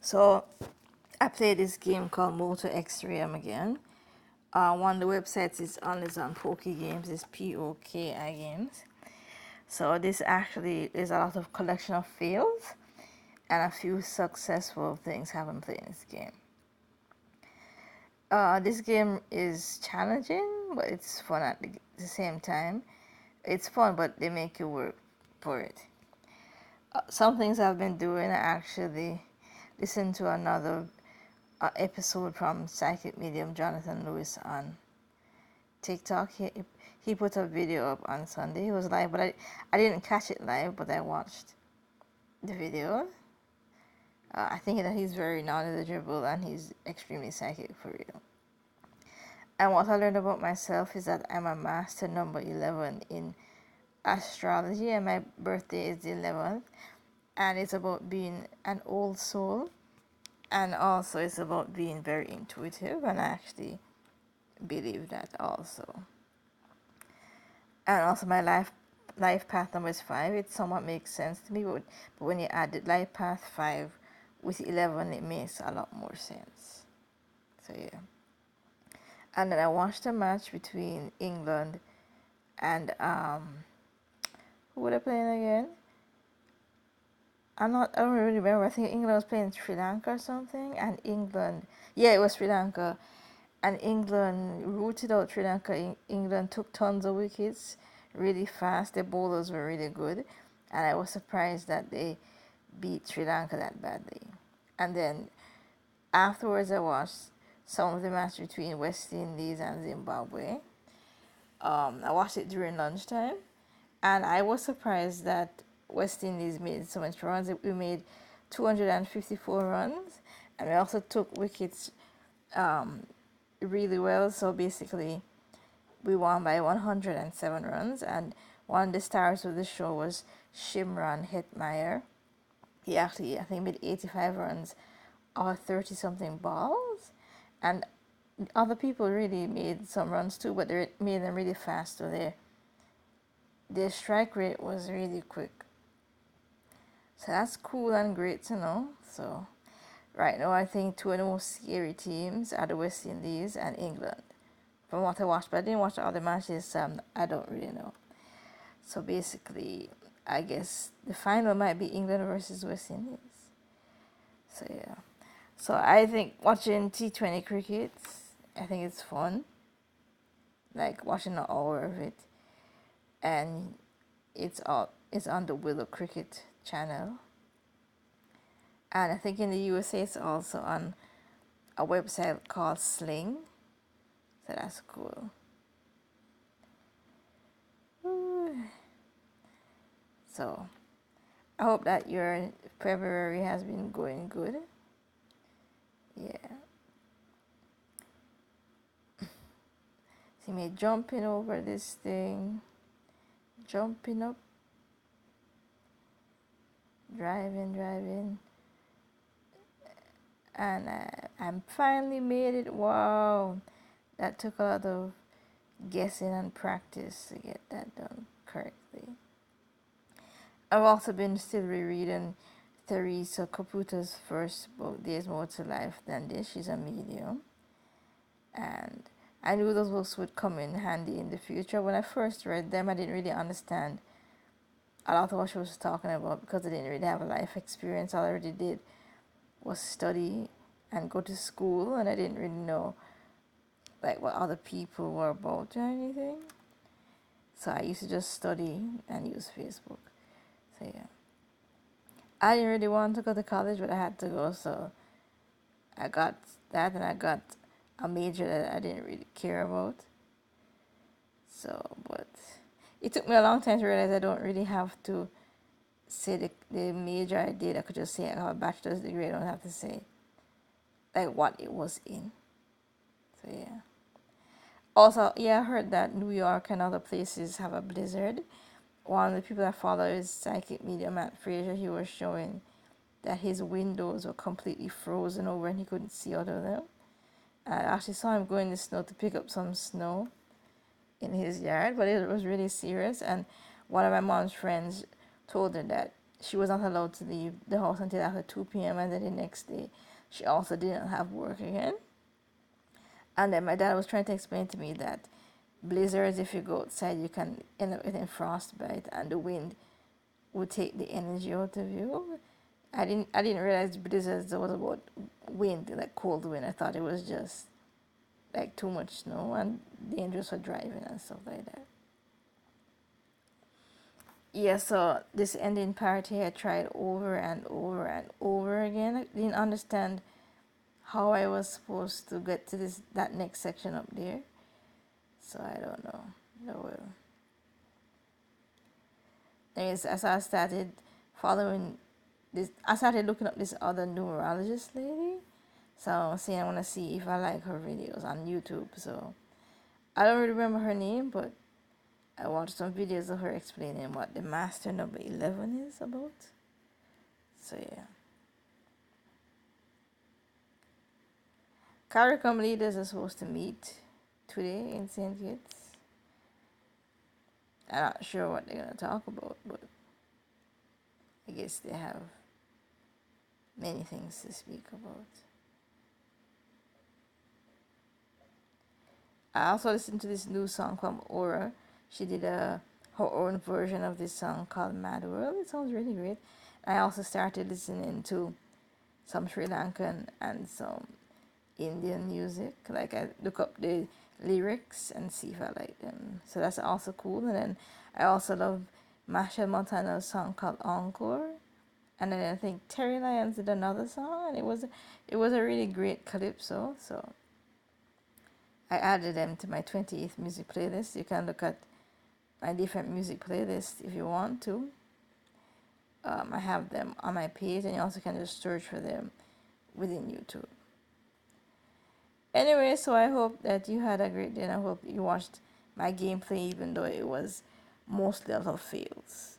So I played this game called Moto X3M again. One of the websites is on Poki Games, is Poki Games. So this actually is a lot of collection of fails and a few successful things haven't played in this game. This game is challenging, but it's fun at the same time. It's fun, but they make you work for it. Some things I've been doing, I actually listened to another episode from psychic medium Jonathan Lewis on TikTok. He put a video up on Sunday. He was live, but I didn't catch it live, but I watched the video. I think that he's very knowledgeable and he's extremely psychic for real. And what I learned about myself is that I'm a master number 11 in astrology, and my birthday is the 11th. And it's about being an old soul, and also it's about being very intuitive, and I actually believe that also. And also my life path number is 5. It somewhat makes sense to me, but when you add the life path 5 with 11, it makes a lot more sense. So yeah. And then I watched a match between England and who were they playing again? I don't really remember. I think England was playing Sri Lanka or something, and England, yeah, it was Sri Lanka, and England rooted out Sri Lanka. England took tons of wickets really fast. The bowlers were really good, and I was surprised that they beat Sri Lanka that badly. And then afterwards, I watched some of the match between West Indies and Zimbabwe. I watched it during lunchtime, and I was surprised that West Indies made so much runs. We made 254 runs, and we also took wickets really well. So basically, we won by 107 runs, and one of the stars of the show was Shimron Hetmeyer. He actually, I think, made 85 runs or 30 something balls, and other people really made some runs too, but they made them really fast. So their strike rate was really quick. So that's cool and great to know. So right now, I think two of the most scary teams are the West Indies and England, from what I watched. But I didn't watch the other matches. I don't really know. So basically, I guess the final might be England versus West Indies. So yeah. So I think watching T20 cricket, I think it's fun. Like watching an hour of it, and it's on the Willow Cricket channel. And I think in the USA it's also on a website called Sling. So that's cool. So I hope that your February has been going good. Yeah. See me jumping over this thing, jumping up, driving. And I finally made it. Wow. That took a lot of guessing and practice to get that done correctly. I've also been still rereading Teresa Caputa's first book, There's More to Life Than This. She's a medium. And I knew those books would come in handy in the future. When I first read them, I didn't really understand a lot of what she was talking about because I didn't really have a life experience. All I already did was study and go to school, and I didn't really know like what other people were about or anything. So I used to just study and use Facebook. So yeah. I didn't really want to go to college, but I had to go, so I got that, and I got a major that I didn't really care about. So, but it took me a long time to realize I don't really have to say the major I did. I could just say I have a bachelor's degree. I don't have to say like what it was in. So yeah. Also, yeah, I heard that New York and other places have a blizzard. One of the people I follow is psychic medium Matt Fraser. He was showing that his windows were completely frozen over and he couldn't see out of them. I actually saw him go in the snow to pick up some snow in his yard, but it was really serious. And one of my mom's friends told her that she was not allowed to leave the house until after 2 p.m. and then the next day she also didn't have work again. And then my dad was trying to explain to me that blizzards, if you go outside, you can end up getting frostbite, and the wind would take the energy out of you. I didn't realize blizzards was about wind, like cold wind. I thought it was just like too much snow and dangerous for driving and stuff like that. Yeah, so this ending part here I tried over and over and over again. I didn't understand how I was supposed to get to that next section up there. So I don't know. No well. Anyways, as I started following this, I started looking up this other numerologist lady. So I'm saying I want to see if I like her videos on YouTube. So I don't really remember her name, but I watched some videos of her explaining what the master number 11 is about. So yeah. CARICOM leaders are supposed to meet today in St. Kitts. I'm not sure what they're going to talk about, but I guess they have many things to speak about. I also listened to this new song from Aura. She did her own version of this song called Mad World. It sounds really great. I also started listening to some Sri Lankan and some Indian music. Like I look up the lyrics and see if I like them. So that's also cool. And then I also love Masha Montana's song called Encore. And then I think Terry Lyons did another song, and it was a really great calypso. So I added them to my 28th music playlist. You can look at my different music playlists if you want to. I have them on my page, and you also can just search for them within YouTube. Anyway, so I hope that you had a great day, and I hope you watched my gameplay, even though it was mostly a lot of fails.